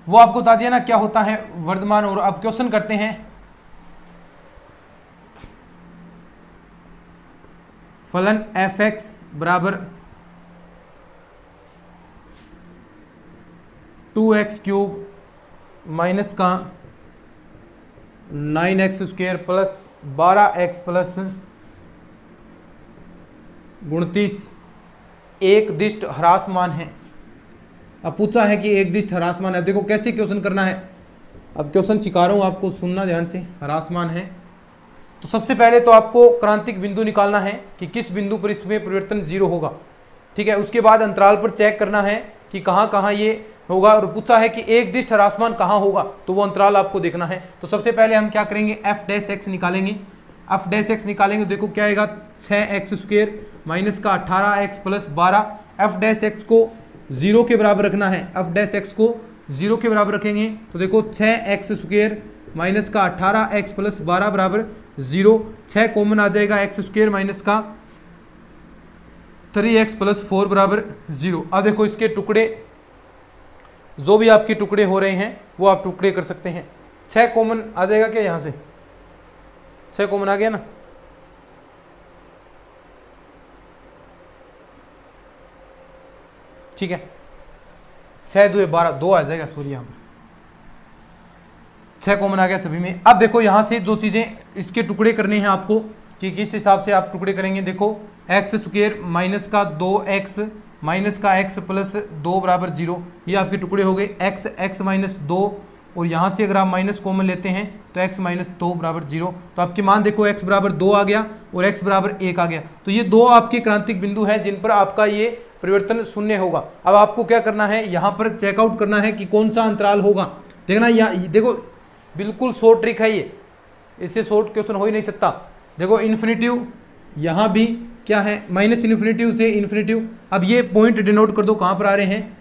वो आपको बता दिया ना क्या होता है वर्धमान। और अब क्वेश्चन करते हैं, फलन एफ एक्स बराबर 2x क्यूब माइनस का 9x square plus 12x plus 29 एक दिष्ट ह्रासमान है। अब पूछा है कि एक दिष्ट ह्रासमान है। देखो कैसे क्वेश्चन करना है, अब क्वेश्चन सिखा रहा हूं आपको, सुनना ध्यान से। ह्रासमान है तो सबसे पहले तो आपको क्रांतिक बिंदु निकालना है कि किस बिंदु पर इसमें परिवर्तन 0 होगा, ठीक है। उसके बाद अंतराल पर चेक करना है कि कहाँ कहाँ ये होगा, और पूछा है कि एक दिष्ट ह्रासमान कहाँ होगा, तो वो अंतराल आपको देखना है। तो सबसे पहले हम क्या करेंगे, एफ डैश एक्स निकालेंगे। एफ डैश एक्स निकालेंगे, देखो क्या आएगा, 6x स्क्वायर माइनस का 18x plus 12। F dash x को 0 के बराबर रखना है, एफ डैश एक्स को 0 के बराबर रखेंगे तो देखो 6x स्क्वायर माइनस का 18x प्लस 12 बराबर 0। 6 कॉमन आ जाएगा, एक्स स्क्वायर माइनस का 3x प्लस 4 बराबर 0। अब देखो इसके टुकड़े, जो भी आपके टुकड़े हो रहे हैं वो आप टुकड़े कर सकते हैं। 6 कॉमन आ जाएगा क्या, यहाँ से 6 कॉमन आ गया ना, ठीक है। 6 2 12, 2 आ जाएगा, सॉरी यहाँ पर 6 कॉमन आ गया सभी में। अब देखो यहाँ से जो चीज़ें इसके टुकड़े करने हैं आपको कि किस हिसाब से आप टुकड़े करेंगे, देखो एक्स स्क्वायर माइनस का 2x माइनस का x प्लस 2 बराबर 0, ये आपके टुकड़े हो गए। x माइनस 2, और यहाँ से अगर आप माइनस कॉमन लेते हैं तो x माइनस 2 बराबर 0। तो आपके मान देखो x बराबर 2 आ गया और x बराबर 1 आ गया। तो ये दो आपके क्रांतिक बिंदु हैं जिन पर आपका ये परिवर्तन शून्य होगा। अब आपको क्या करना है, यहाँ पर चेकआउट करना है कि कौन सा अंतराल होगा। देखना यहाँ देखो बिल्कुल शॉर्ट ट्रिक है ये, इससे शॉर्ट क्वेश्चन हो ही नहीं सकता। देखो इन्फिनिटिव यहाँ भी क्या है, माइनस इन्फिनिटिव से इन्फिनिटिव। अब ये पॉइंट डिनोट कर दो कहाँ पर आ रहे हैं,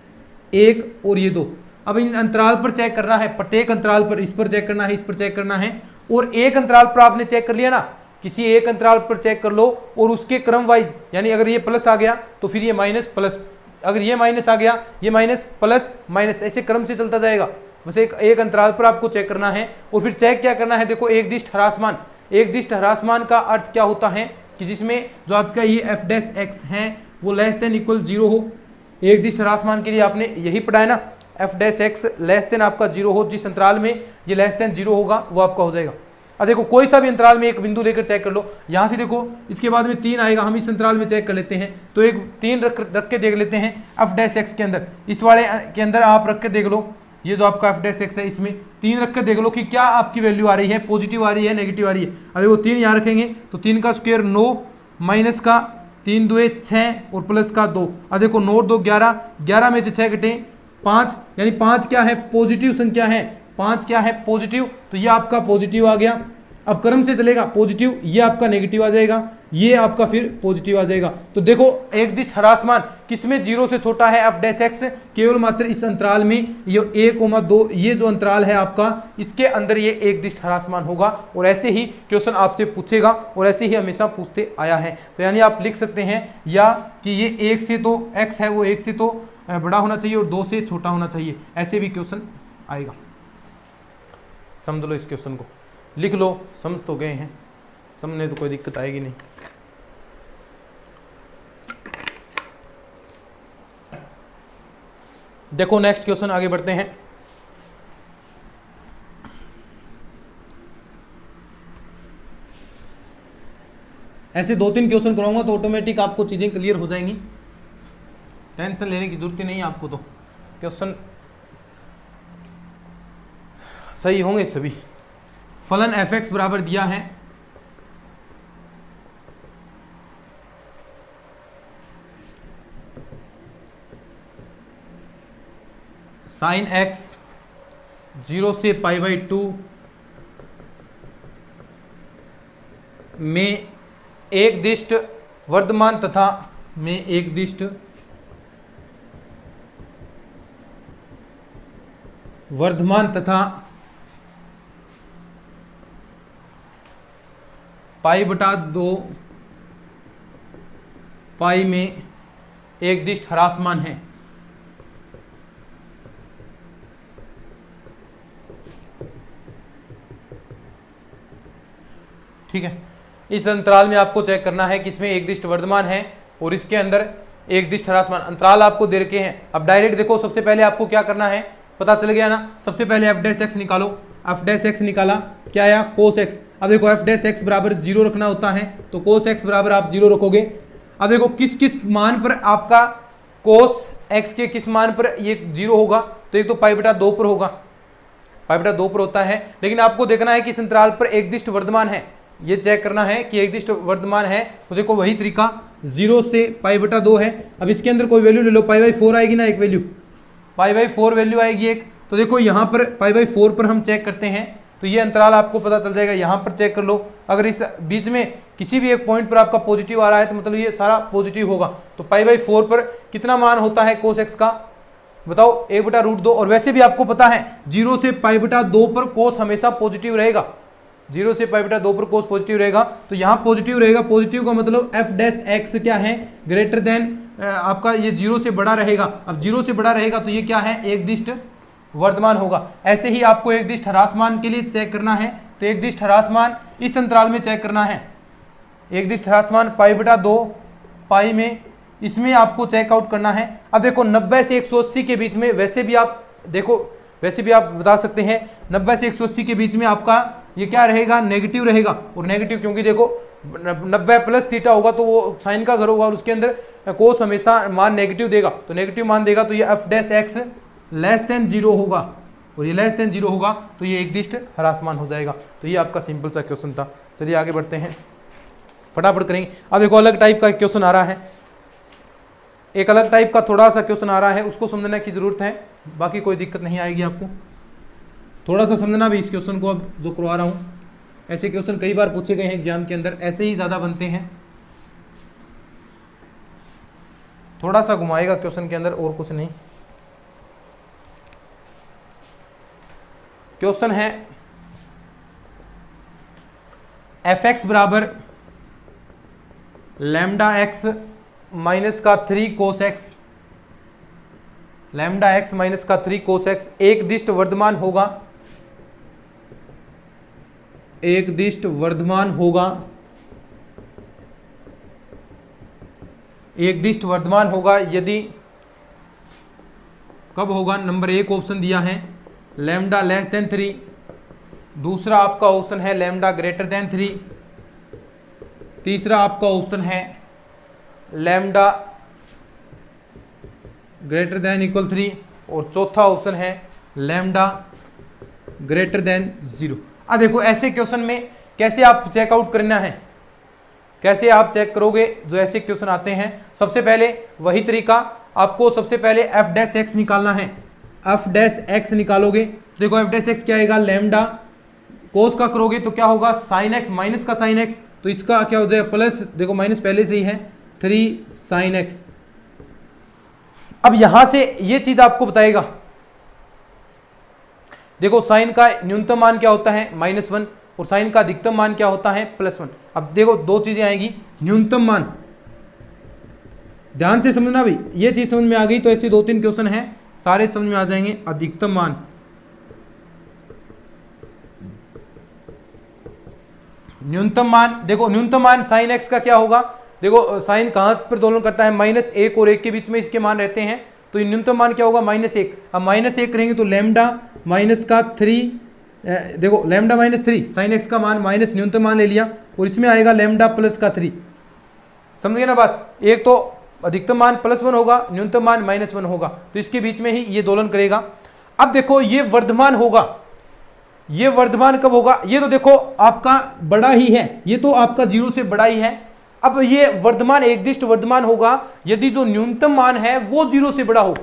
1 और ये 2। अब इन अंतराल पर चेक करना है, प्रत्येक अंतराल पर, इस पर चेक करना है, इस पर चेक करना है, और एक अंतराल पर आपने चेक कर लिया ना, किसी एक अंतराल पर चेक कर लो और उसके क्रम वाइज, यानी अगर ये प्लस आ गया तो फिर ये माइनस प्लस, अगर ये माइनस आ गया ये माइनस प्लस माइनस, ऐसे क्रम से चलता जाएगा। बस एक अंतराल पर आपको चेक करना है। और फिर चेक क्या करना है, देखो एक दिष्ट ह्रासमान। एक दिष्ट ह्रासमान का अर्थ क्या होता है कि जिसमें जो आपका ये एफ डैश एक्स है वो लेस देन इक्वल 0 हो। एक दिष्ट ह्रासमान के लिए आपने यही पढ़ा है ना, F dash x less than आपका 0 हो, जिस अंतराल में ये लेस देन 0 होगा वो आपका हो जाएगा। अब देखो कोई सा भी अंतराल में एक बिंदु लेकर चेक कर लो, यहाँ से देखो इसके बाद में 3 आएगा, हम इस अंतराल में चेक कर लेते हैं। तो एक 3 रख के देख लेते हैं एफ डैश एक्स के अंदर, इस वाले के अंदर आप रख के देख लो, ये जो आपका एफ डैश एक्स है इसमें 3 रख कर देख लो कि क्या आपकी वैल्यू आ रही है, पॉजिटिव आ रही है नेगेटिव आ रही है। अब देखो 3 यहाँ रखेंगे तो 3 का स्क्वायर 9 माइनस का 3 2 6 और प्लस का 2। अब देखो 9 2 11, 11 में से 6 घटे 5, यानी 5 क्या है, पॉजिटिव संख्या है, 5 क्या है पॉजिटिव, तो ये आपका पॉजिटिव आ गया। अब क्रम से चलेगा पॉजिटिव, ये आपका नेगेटिव आ जाएगा, ये आपका फिर पॉजिटिव आ जाएगा। तो देखो एक दिष्ट ह्रासमान किसमें 0 से छोटा है, एफ डैश एक्स, केवल मात्र इस अंतराल में, ये 1,2 ये जो अंतराल है आपका, इसके अंदर ये एक दिष्ट ह्रासमान होगा। और ऐसे ही क्वेश्चन आपसे पूछेगा और ऐसे ही हमेशा पूछते आया है। तो यानी आप लिख सकते हैं या कि ये 1 से तो एक्स है वो 1 से तो बड़ा होना चाहिए और 2 से छोटा होना चाहिए, ऐसे भी क्वेश्चन आएगा। समझ लो इस क्वेश्चन को, लिख लो, समझ तो गए हैं, समझने तो कोई दिक्कत आएगी नहीं। देखो नेक्स्ट क्वेश्चन, आगे बढ़ते हैं। ऐसे 2-3 क्वेश्चन कराऊंगा तो ऑटोमेटिक आपको चीजें क्लियर हो जाएंगी, टेंशन लेने की जरूरत ही नहीं है आपको, तो क्वेश्चन सही होंगे सभी। फलन एफ एक्स बराबर दिया है साइन एक्स 0 से π/2 में एक दिष्ट वर्धमान तथा π/2 पाई में एक दिष्ट ह्रासमान है। ठीक है। इस अंतराल में आपको चेक करना है कि इसमें एकदिष्ट वर्धमान है और इसके अंदर एकदिष्ट ह्रासमान। अंतराल आपको दे रखे हैं। अब डायरेक्ट देखो, सबसे पहले आपको क्या करना है, पता चल गया ना। सबसे पहले एफ डैश एक्स निकालो। एफ डैश एक्स निकाला, क्या आया, कोस एक्स। अब देखो एफ डैश एक्स बराबर 0 रखना होता है, तो कोस एक्स बराबर आप 0 रखोगे। अब देखो किस किस मान पर आपका कोस एक्स के किस मान पर ये 0 होगा, तो एक तो पाई बटा 2 पर होगा, पाई बटा 2 पर होता है। लेकिन आपको देखना है कि इस अंतराल पर एकदिष्ट वर्धमान है, ये चेक करना है कि एकदिष्ट वर्धमान है। तो देखो वही तरीका 0 से पाई बटा 2 है। अब इसके अंदर कोई वैल्यू ले लो, पाई बाई 4 आएगी ना, एक वैल्यू पाई बाई 4 वैल्यू आएगी एक। तो देखो यहाँ पर पाई बाई 4 पर हम चेक करते हैं, तो ये अंतराल आपको पता चल जाएगा। यहाँ पर चेक कर लो, अगर इस बीच में किसी भी एक पॉइंट पर आपका पॉजिटिव आ रहा है तो मतलब ये सारा पॉजिटिव होगा। तो पाई बाई 4 पर कितना मान होता है कोस एक्स का, बताओ, 1/√2। और वैसे भी आपको पता है 0 से पाई बटा 2 पर कोस हमेशा पॉजिटिव रहेगा, 0 से पाई बटा 2 पर कोस पॉजिटिव रहेगा। तो यहाँ पॉजिटिव रहेगा, पॉजिटिव का मतलब एफ डैश एक्स क्या है, ग्रेटर देन आपका ये 0 से बड़ा रहेगा। अब 0 से बड़ा रहेगा तो ये क्या है, एकदिष्ट वर्धमान होगा। ऐसे ही आपको एकदिष्ट ह्रासमान के लिए चेक करना है, तो एकदिष्ट ह्रासमान इस अंतराल में चेक करना है। एकदिष्ट ह्रासमान पाई बटा 2 पाई में, इसमें आपको चेकआउट करना है। अब देखो 90 से 180 के बीच में, वैसे भी आप देखो, वैसे भी आप बता सकते हैं 90 से 180 के बीच में आपका ये क्या रहेगा, नेगेटिव रहेगा। और नेगेटिव क्योंकि देखो 90 प्लस थीटा होगा तो वो साइन का घर होगा और उसके अंदर कोस हमेशा मान नेगेटिव देगा, तो नेगेटिव मान देगा। तो ये F dash x less than 0 होगा, और ये लेस देन 0 होगा तो ये एकदिष्ट ह्रासमान हो जाएगा। तो ये आपका सिंपल सा क्वेश्चन था। चलिए आगे बढ़ते हैं, फटाफट करेंगे। अब देखो अलग टाइप का क्वेश्चन आ रहा है, एक अलग टाइप का थोड़ा सा क्वेश्चन आ रहा है, उसको समझने की जरूरत है, बाकी कोई दिक्कत नहीं आएगी आपको। थोड़ा सा समझना भी इस क्वेश्चन को, अब जो करवा रहा हूँ। ऐसे क्वेश्चन कई बार पूछे गए हैं एग्जाम के अंदर, ऐसे ही ज़्यादा बनते हैं। थोड़ा सा घुमाएगा क्वेश्चन के अंदर और कुछ नहीं। क्वेश्चन है एफ एक्स बराबर लैम्डा एक्स माइनस का 3 cos x, lambda x minus का 3 कोस एक्स एकदिष्ट वर्धमान होगा, एकदिष्ट वर्धमान होगा, एकदिष्ट वर्धमान होगा यदि, कब होगा, नंबर 1 ऑप्शन दिया है लैम्डा लेस देन 3, दूसरा आपका ऑप्शन है लैम्डा ग्रेटर देन 3, तीसरा आपका ऑप्शन है लैम्डा ग्रेटर देन इक्वल 3, और चौथा ऑप्शन है लैम्डा ग्रेटर देन 0। अब देखो ऐसे क्वेश्चन में कैसे आप चेकआउट करना है, कैसे आप चेक करोगे जो ऐसे क्वेश्चन आते हैं। सबसे पहले वही तरीका, आपको सबसे पहले एफ डैश एक्स निकालना है। एफ डैश एक्स निकालोगे तो देखो एफ डैश एक्स क्या आएगा, लैम्डा कोस का करोगे तो क्या होगा, साइन एक्स माइनस का साइन एक्स, तो इसका क्या हो जाएगा प्लस, देखो माइनस पहले से ही है, 3 साइन एक्स। अब यहां से ये चीज आपको बताएगा, देखो साइन का न्यूनतम मान क्या होता है -1 और साइन का अधिकतम मान क्या होता है +1। अब देखो दो चीजें आएगी, न्यूनतम मान, ध्यान से समझना भी, ये चीज समझ में आ गई तो ऐसे 2-3 क्वेश्चन हैं सारे समझ में आ जाएंगे। अधिकतम मान, न्यूनतम मान, देखो न्यूनतम मान साइन एक्स का क्या होगा, देखो साइन कहां पर दोलन करता है, -1 और 1 के बीच में इसके मान रहते हैं, तो न्यूनतम मान क्या होगा -1। अब -1 करेंगे तो लैम्डा माइनस का 3, देखो लैम्डा -3 साइन एक्स का मान माइनस न्यूनतम मान ले लिया, और इसमें आएगा लैम्डा प्लस का 3। समझ गए ना बात, एक तो अधिकतम मान +1 होगा, न्यूनतम मान -1 होगा, तो इसके बीच में ही ये दोलन करेगा। अब देखो ये वर्धमान होगा, ये वर्धमान कब होगा, ये तो देखो आपका बड़ा ही है, ये तो आपका 0 से बड़ा ही है। अब ये वर्धमान एकदिष्ट वर्धमान होगा यदि जो न्यूनतम मान है वो 0 से बड़ा हो।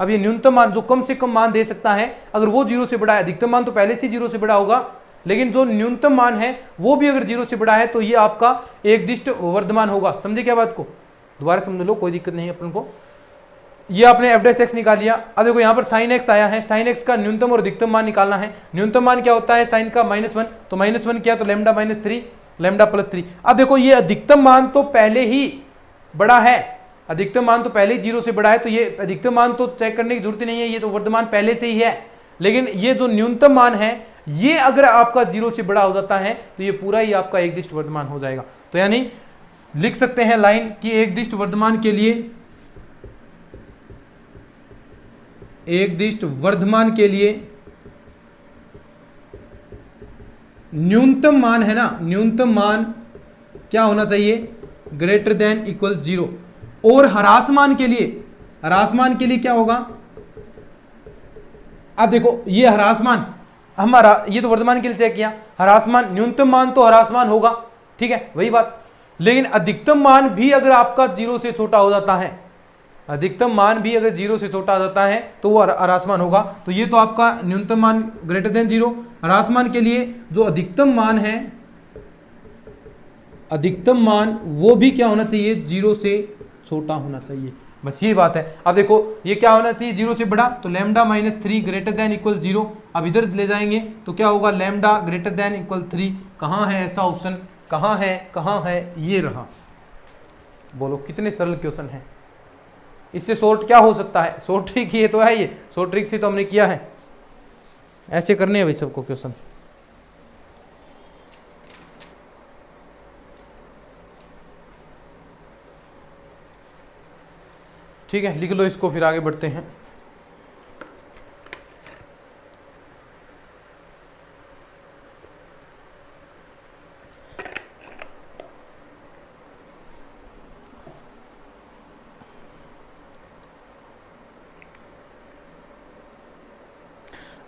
अब ये न्यूनतम मान जो कम से कम मान दे सकता है, अगर वो 0 से बड़ा है, अधिकतम मान तो पहले से 0 से बड़ा होगा, लेकिन जो न्यूनतम मान है वो भी अगर 0 से बड़ा है तो ये आपका एकदिष्ट वर्धमान होगा। समझे क्या बात को, दोबारा समझ लो, कोई दिक्कत नहीं है अपन को। ये आपने एफ डैश एक्स निकाल लिया। अब देखो यहाँ पर साइन एक्स आया है, साइन एक्स का न्यूनतम और अधिकतम मान निकालना है। न्यूनतम मान क्या होता है साइन का -1, तो -1 क्या, तो लैम्डा -3 लैम्डा +3। अब देखो ये अधिकतम मान तो पहले ही बड़ा है, अधिकतम मान तो पहले ही 0 से बड़ा है, तो ये अधिकतम मान तो चेक करने की जरूरत ही नहीं है, ये तो वर्धमान पहले से ही है। लेकिन ये जो न्यूनतम मान है ये अगर आपका 0 से बड़ा हो जाता है तो ये पूरा ही आपका एकदिष्ट वर्धमान हो जाएगा। तो यानी लिख सकते हैं लाइन कि एकदिष्ट वर्धमान के लिए, एकदिष्ट वर्धमान के लिए न्यूनतम मान है ना, न्यूनतम मान क्या होना चाहिए, ग्रेटर देन इक्वल 0। और ह्रासमान के लिए, ह्रासमान के लिए क्या होगा, अब देखो ये ह्रासमान हमारा, ये तो वर्धमान के लिए चेक किया, ह्रासमान न्यूनतम मान तो ह्रासमान होगा, ठीक है वही बात। लेकिन अधिकतम मान भी अगर आपका 0 से छोटा हो जाता है, अधिकतम मान भी अगर 0 से छोटा आ जाता है तो वो ह्रासमान होगा। तो ये तो आपका न्यूनतम मान ग्रेटर देन 0। ह्रासमान के लिए जो अधिकतम मान है, अधिकतम मान वो भी क्या होना चाहिए, 0 से छोटा होना चाहिए, बस ये बात है। अब देखो ये क्या होना चाहिए, 0 से बड़ा, तो लैम्डा -3 ग्रेटर देन इक्वल 0। अब इधर ले जाएंगे तो क्या होगा, लैम्डा ग्रेटर देन इक्वल 3। कहाँ है ऐसा ऑप्शन, कहाँ है, कहाँ है, ये रहा। बोलो कितने सरल क्वेश्चन है, इससे शॉर्ट क्या हो सकता है, शॉर्ट ट्रिक ये तो है, ये शॉर्ट ट्रिक से तो हमने किया है, ऐसे करने हैं भाई सबको क्वेश्चन। ठीक है लिख लो इसको, फिर आगे बढ़ते हैं।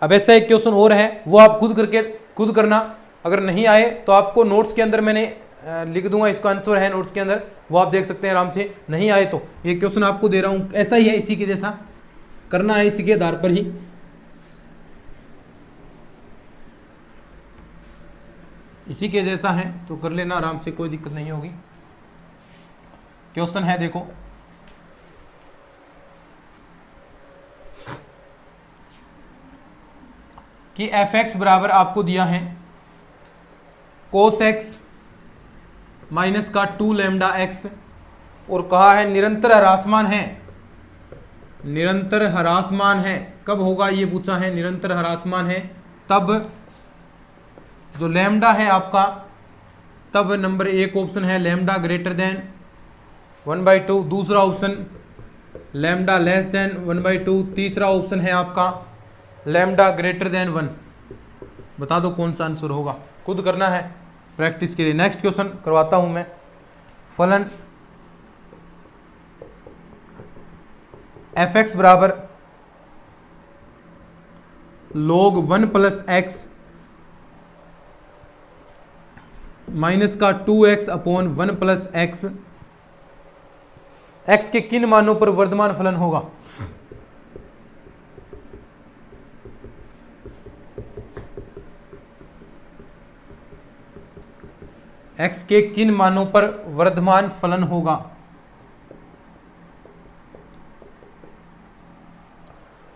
अब ऐसा एक क्वेश्चन और है, वो आप खुद करना, अगर नहीं आए तो आपको नोट्स के अंदर मैंने लिख दूंगा, इसका आंसर है नोट्स के अंदर, वो आप देख सकते हैं आराम से। नहीं आए तो ये क्वेश्चन आपको दे रहा हूं, ऐसा ही है, इसी के जैसा करना है, इसी के आधार पर ही। इसी के जैसा है तो कर लेना आराम से, कोई दिक्कत नहीं होगी। क्वेश्चन है देखो, कि f(x) बराबर आपको दिया है cos x माइनस का 2 लैम्डा x, और कहा है निरंतर ह्रासमान है, निरंतर ह्रासमान है, कब होगा ये पूछा है, निरंतर ह्रासमान है तब जो लैम्डा है आपका, तब नंबर 1 ऑप्शन है लैम्डा ग्रेटर देन 1/2, दूसरा ऑप्शन लैम्डा लेस देन 1/2, तीसरा ऑप्शन है आपका लैम्डा ग्रेटर देन 1। बता दो कौन सा आंसर होगा, खुद करना है प्रैक्टिस के लिए। नेक्स्ट क्वेश्चन करवाता हूं मैं, फलन f(x) बराबर log 1 + x माइनस का 2x अपॉन 1 + x, x के किन मानों पर वर्धमान फलन होगा। x के किन मानों पर वर्धमान फलन होगा।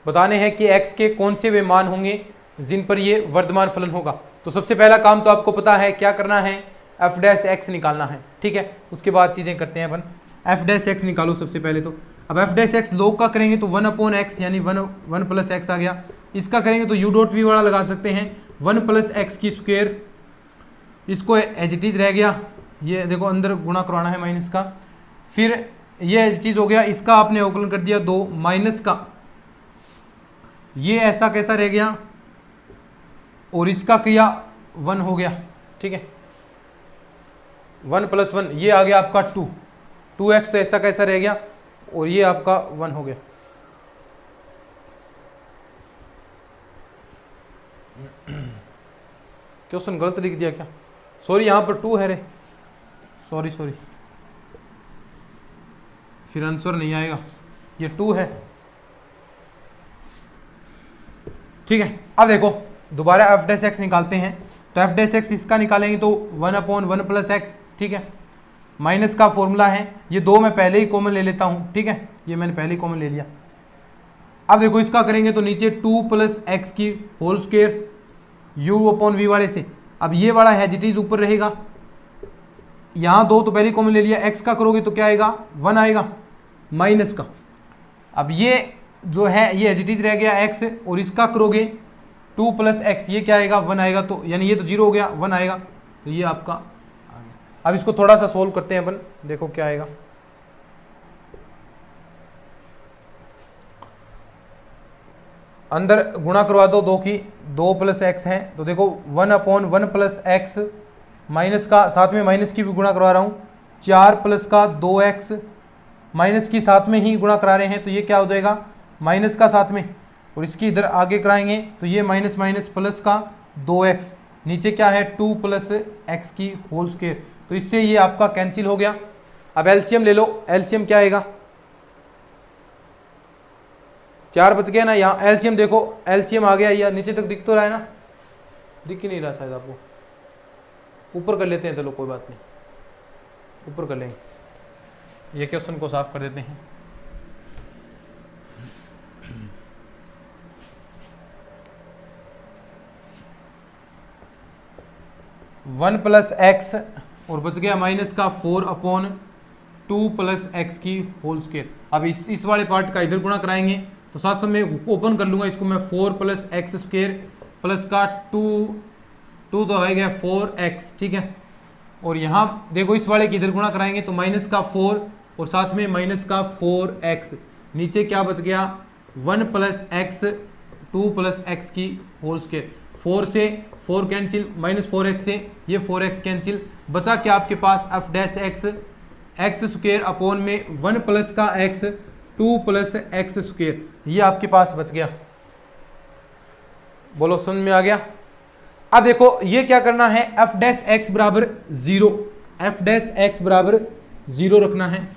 बताने हैं कि x के कौन से वे मान होंगे जिन पर ये वर्धमान फलन होगा। तो सबसे पहला काम तो आपको पता है क्या करना है, f' निकालना है, ठीक है। उसके बाद चीजें करते हैं अपन, f' निकालो सबसे पहले तो। अब f' log का करेंगे तो 1/x यानी 1 + x आ गया। इसका करेंगे तो u.v वाला लगा सकते हैं, 1 + x की स्क्वायर, इसको एज इट इज रह गया, ये देखो अंदर गुणा करवाना है माइनस का, फिर ये एज इट इज हो गया, इसका आपने अवकलन कर दिया 2 माइनस का, ये ऐसा कैसा रह गया, और इसका किया 1 हो गया, ठीक है। 1 + 1 ये आ गया आपका 2x, तो ऐसा कैसा रह गया, और ये आपका 1 हो गया। क्वेश्चन गलत लिख दिया क्या, सॉरी यहाँ पर 2 है रे, सॉरी, फिर आंसर नहीं आएगा, ये 2 है, ठीक है। अब देखो दोबारा f' निकालते हैं, तो f' इसका निकालेंगे तो 1/1 + x, ठीक है। माइनस का फॉर्मूला है, ये 2 मैं पहले ही कॉमन ले लेता हूँ, ठीक है, ये मैंने पहले ही कॉमन ले लिया। अब देखो इसका करेंगे तो नीचे 2 + x की होल स्क्वायर u/v वाले से, अब ये वाला है जिटीज ऊपर रहेगा, यहाँ 2 तो पहले कॉमन ले लिया, x का करोगे तो क्या आएगा 1 आएगा माइनस का। अब ये जो है ये एजिटीज रह गया x, और इसका करोगे 2 प्लस एक्स, ये क्या आएगा 1 आएगा, तो यानी ये तो 0 हो गया, 1 आएगा, तो ये आपका आ गया। अब इसको थोड़ा सा सोल्व करते हैं अपन, देखो क्या आएगा। अंदर गुणा करवा दो 2 की, 2 प्लस एक्स है, तो देखो 1/1 प्लस एक्स, माइनस का साथ में माइनस की भी गुणा करवा रहा हूँ, 4 प्लस का 2x, माइनस की साथ में ही गुणा करा रहे हैं, तो ये क्या हो जाएगा माइनस का साथ में, और इसकी इधर आगे कराएंगे तो ये माइनस माइनस प्लस का 2x, नीचे क्या है 2 प्लस एक्स की होल स्क्वायर, तो इससे ये आपका कैंसिल हो गया। अब एलसीएम ले लो, एलसीएम क्या आएगा, 4 बच गया ना, यहाँ एलसीएम देखो, एलसीएम आ गया, या नीचे तक दिख तो रहा है ना, दिख ही नहीं रहा शायद आपको, ऊपर कर लेते हैं, चलो कोई बात नहीं, ऊपर कर लेंगे, ये क्वेश्चन को साफ कर देते हैं। वन प्लस एक्स और बच गया माइनस का 4/2 प्लस एक्स की होल स्क्वायर। अब इस वाले पार्ट का इधर गुणा कराएंगे, तो साथ साथ में ओपन कर लूंगा इसको मैं, 4 प्लस एक्स स्क्वायर प्लस का 2 तो हो गया 4x, ठीक है। और यहाँ देखो इस वाले की इधर गुणा कराएंगे तो माइनस का 4 और साथ में माइनस का 4x, नीचे क्या बच गया 1 प्लस एक्स 2 प्लस एक्स की होल स्क्वायर, 4 से 4 कैंसिल, माइनस 4x से ये 4x कैंसिल, बचा क्या आपके पास f dash x square upon में 1 प्लस का x 2 प्लस एक्स स्क्वायर, ये आपके पास बच गया। बोलो समझ में आ गया। अब देखो ये क्या करना है, f डैश एक्स बराबर 0, f डैश एक्स बराबर 0 रखना है,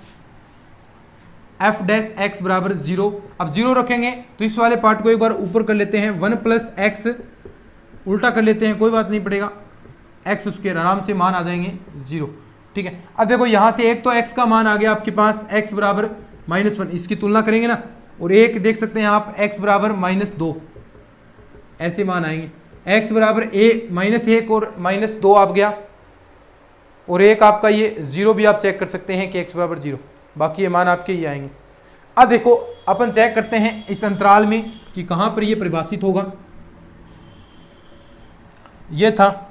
f डैश एक्स बराबर 0। अब 0 रखेंगे तो इस वाले पार्ट को एक बार ऊपर कर लेते हैं, 1 प्लस एक्स उल्टा कर लेते हैं, कोई बात नहीं पड़ेगा, एक्स स्क्वायर आराम से मान आ जाएंगे 0, ठीक है। अब देखो यहाँ से एक तो x का मान आ गया आपके पास x बराबर -1, इसकी तुलना करेंगे ना, और एक देख सकते हैं आप x बराबर -2, ऐसे मान आएंगे, x बराबर -1 और -2 आप गया, और एक आपका ये 0 भी आप चेक कर सकते हैं कि x बराबर 0, बाकी ये मान आपके ही आएंगे। अब देखो अपन चेक करते हैं इस अंतराल में कि कहाँ पर ये परिभाषित होगा। ये था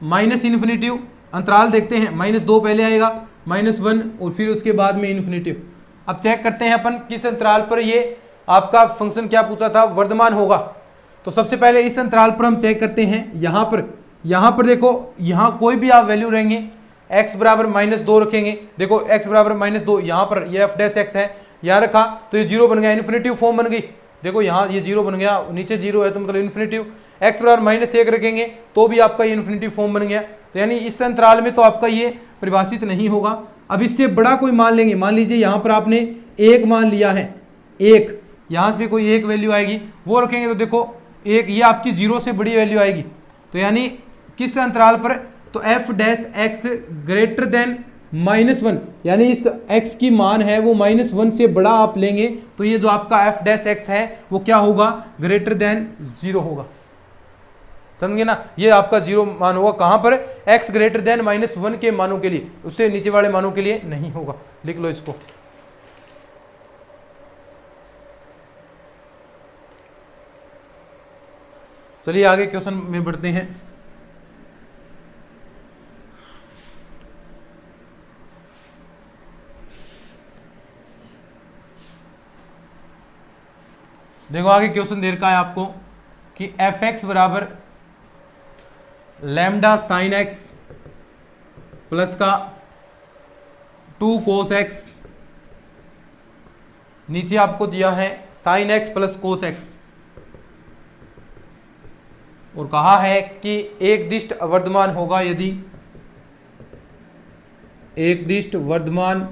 माइनस इन्फिनिटिव, अंतराल देखते हैं, -2 पहले आएगा, -1 और फिर उसके बाद में इन्फिनिटिव। अब चेक करते हैं अपन किस अंतराल पर ये आपका फंक्शन क्या पूछा था वर्धमान होगा। तो सबसे पहले इस अंतराल पर हम चेक करते हैं, यहाँ पर देखो यहाँ कोई भी आप वैल्यू रहेंगे, x बराबर -2 रखेंगे, देखो x बराबर -2, यहाँ पर ये f डैश एक्स है, यहाँ रखा तो ये 0 बन गया, इन्फिनिटिव फॉर्म बन गई, देखो यहाँ ये 0 बन गया, नीचे 0 है तो मतलब इन्फिनिटिव। x बराबर -1 रखेंगे तो भी आपका ये इन्फिनिटिव फॉर्म बन गया, तो यानी इस अंतराल में तो आपका ये परिभाषित नहीं होगा। अब इससे बड़ा कोई मान लेंगे, मान लीजिए यहाँ पर आपने 1 मान लिया है, 1, यहाँ पे कोई एक वैल्यू आएगी वो रखेंगे, तो देखो 1 ये आपकी 0 से बड़ी वैल्यू आएगी, तो यानी किस अंतराल पर, तो f dash x greater than -1, यानी इस x की मान है वो -1 से बड़ा आप लेंगे तो ये जो आपका f डैश एक्स है वो क्या होगा, ग्रेटर देन 0 होगा, समझे ना। ये आपका 0 मान होगा कहां पर, x ग्रेटर देन -1 के मानों के लिए, उससे नीचे वाले मानों के लिए नहीं होगा, लिख लो इसको। चलिए आगे क्वेश्चन में बढ़ते हैं। देखो आगे क्वेश्चन दे रखा है आपको कि f(x) बराबर लैम्डा साइन x प्लस का 2 cos x, नीचे आपको दिया है sine x plus cos x, और कहा है कि एक दिष्ट वर्धमान होगा यदि, एक दिष्ट वर्धमान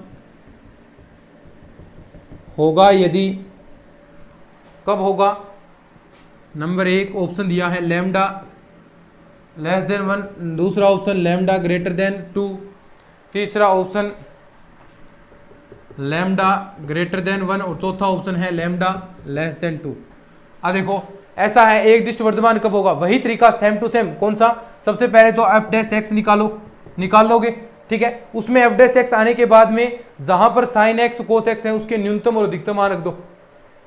होगा यदि, कब होगा, नंबर 1 ऑप्शन दिया है लैम्डा लेस देन 1, दूसरा ऑप्शन लैम्डा ग्रेटर देन 2, तीसरा ऑप्शन लैम्डा ग्रेटर देन 1 और चौथा ऑप्शन है लैम्डा लेस देन 2। अब देखो ऐसा है, एक दिष्ट वर्धमान कब होगा, वही तरीका सेम टू सेम, कौन सा, सबसे पहले तो f डैश एक्स निकाल लोगे, ठीक है, उसमें f डैश एक्स आने के बाद में जहां पर साइन x cos x है उसके न्यूनतम और अधिकतम मान रख दो,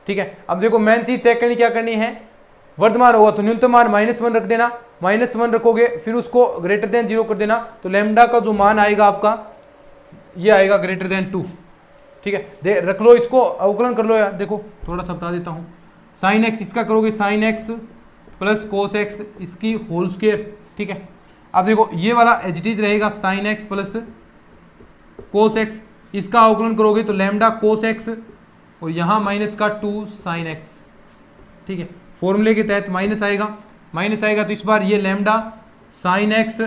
ठीक है। अब देखो मेन चीज चेक करनी, क्या करनी है, वर्धमान होगा तो न्यूनतम मान -1 रख देना, -1 रखोगे फिर उसको ग्रेटर देन 0 कर देना, तो लैम्डा का जो मान आएगा आपका ये आएगा ग्रेटर देन 2। ठीक है, रख लो इसको, अवकलन कर लो यार। देखो थोड़ा सा बता देता हूँ, साइन एक्स इसका करोगे sine x plus cos x इसकी होल स्क्वायर। ठीक है, अब देखो ये वाला एज इट इज रहेगा sine x plus cos x, इसका अवकलन करोगे तो लैम्डा कोस एक्स और यहाँ माइनस का 2 साइन एक्स। ठीक है, फॉर्मूले के तहत माइनस आएगा तो इस बार ये लैम्डा साइन एक्स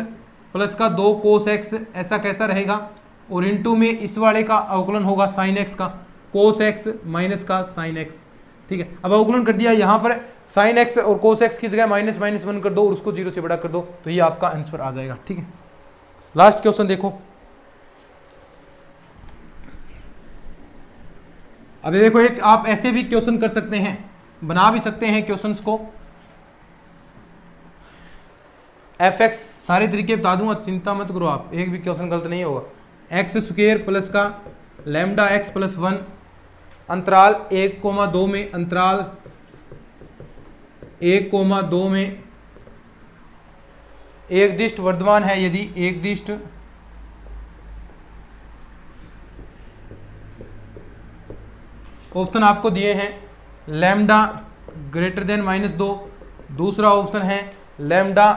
प्लस का 2 कोस एक्स ऐसा कैसा रहेगा, और इनटू में इस वाले का अवकलन होगा साइन एक्स का कोस एक्स माइनस का साइन एक्स। ठीक है, अब अवकलन कर दिया, यहाँ पर साइन एक्स और कोस एक्स की जगह -1 कर दो और उसको 0 से बड़ा कर दो, तो ये आपका आंसर आ जाएगा। ठीक है, लास्ट क्वेश्चन देखो। अभी देखो एक आप ऐसे भी क्वेश्चन कर सकते हैं, बना भी सकते हैं क्वेश्चंस को। fx सारे तरीके बता दूंगा, चिंता मत करो आप, एक भी क्वेश्चन गलत नहीं होगा। एक्स स्क्वायर प्लस का लैम्डा एक्स प्लस 1 अंतराल 1,2 में, अंतराल 1,2 में एक दिष्ट वर्धमान है, यदि एक दिष्ट ऑप्शन आपको दिए हैं लैम्डा ग्रेटर देन -2, दूसरा ऑप्शन है लैम्डा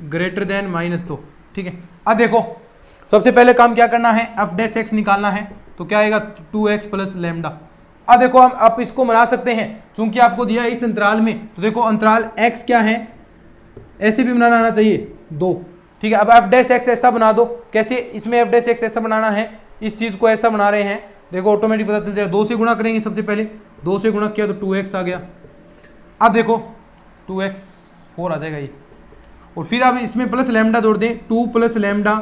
ग्रेटर देन -2। ठीक है, अब देखो सबसे पहले काम क्या करना है, f' निकालना है, तो क्या आएगा 2x प्लस लैम्डा। अब देखो हम आप इसको बना सकते हैं, चूंकि आपको दिया है इस अंतराल में, तो देखो अंतराल x क्या है, ऐसे भी बनाना आना चाहिए 2। ठीक है, अब f' ऐसा बना दो, कैसे, इसमें f' ऐसा बनाना है, इस चीज को ऐसा बना रहे हैं, देखो ऑटोमेटिक पता चल जाएगा। 2 से गुणा करेंगे, सबसे पहले 2 से गुणा किया तो 2x आ गया। अब देखो 2x 4 आ जाएगा ये, और फिर अब इसमें प्लस लैम्डा जोड़ दें, 2 plus lambda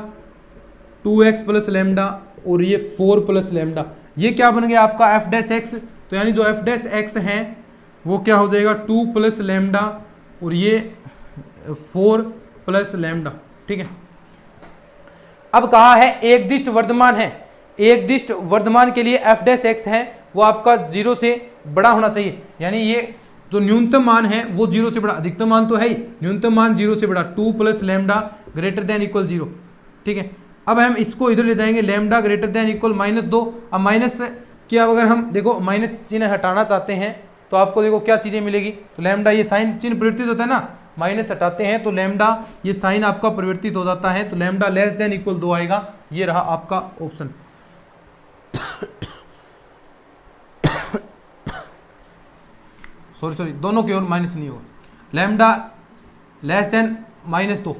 2x plus lambda और ये 4 प्लस लैम्डा, ये क्या बन गया आपका f'। तो यानी जो f' है वो क्या हो जाएगा 2 प्लस लैम्डा और ये 4 प्लस लैम्डा। ठीक है, अब कहा है एक दिष्ट वर्धमान है, एक दिष्ट वर्धमान के लिए f' है वो आपका 0 से बड़ा होना चाहिए, यानी ये जो न्यूनतम मान है वो 0 से बड़ा, अधिकतम मान तो है ही, न्यूनतम मान 0 से बड़ा, 2 plus lambda greater than equal 0। ठीक है, अब हम इसको इधर ले जाएंगे, लैम्डा ग्रेटर देन इक्वल -2। अब माइनस किया, अगर हम देखो माइनस चिन्ह हटाना चाहते हैं तो आपको देखो क्या चीजें मिलेगी, तो लैम्डा ये साइन चिन्ह परिवर्तित होता है ना, माइनस हटाते हैं तो लैम्डा ये साइन आपका परिवर्तित हो जाता है, तो लैम्डा लेस देन इक्वल 2 आएगा। ये रहा आपका ऑप्शन। सॉरी दोनों की ओर माइनस नहीं होगा, लैम्डा लेस देन -2,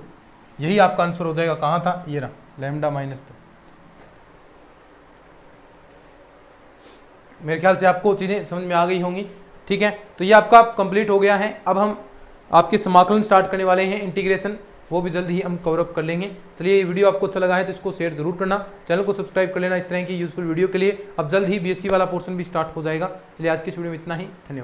यही आपका आंसर हो जाएगा। कहाँ था, ये रहा लैम्डा -2। मेरे ख्याल से आपको चीज़ें समझ में आ गई होंगी। ठीक है, तो ये आपका कंप्लीट हो गया है। अब हम आपके समाकलन स्टार्ट करने वाले हैं, इंटीग्रेशन, वो भी जल्द ही हम कवर अप कर लेंगे। चलिए, ये वीडियो आपको अच्छा लगा है तो इसको शेयर जरूर करना, चैनल को सब्सक्राइब कर लेना इस तरह की यूजफुल वीडियो के लिए। अब जल्द ही बीएससी वाला पोर्शन भी स्टार्ट हो जाएगा। चलिए, आज की इस वीडियो में इतना ही, धन्यवाद।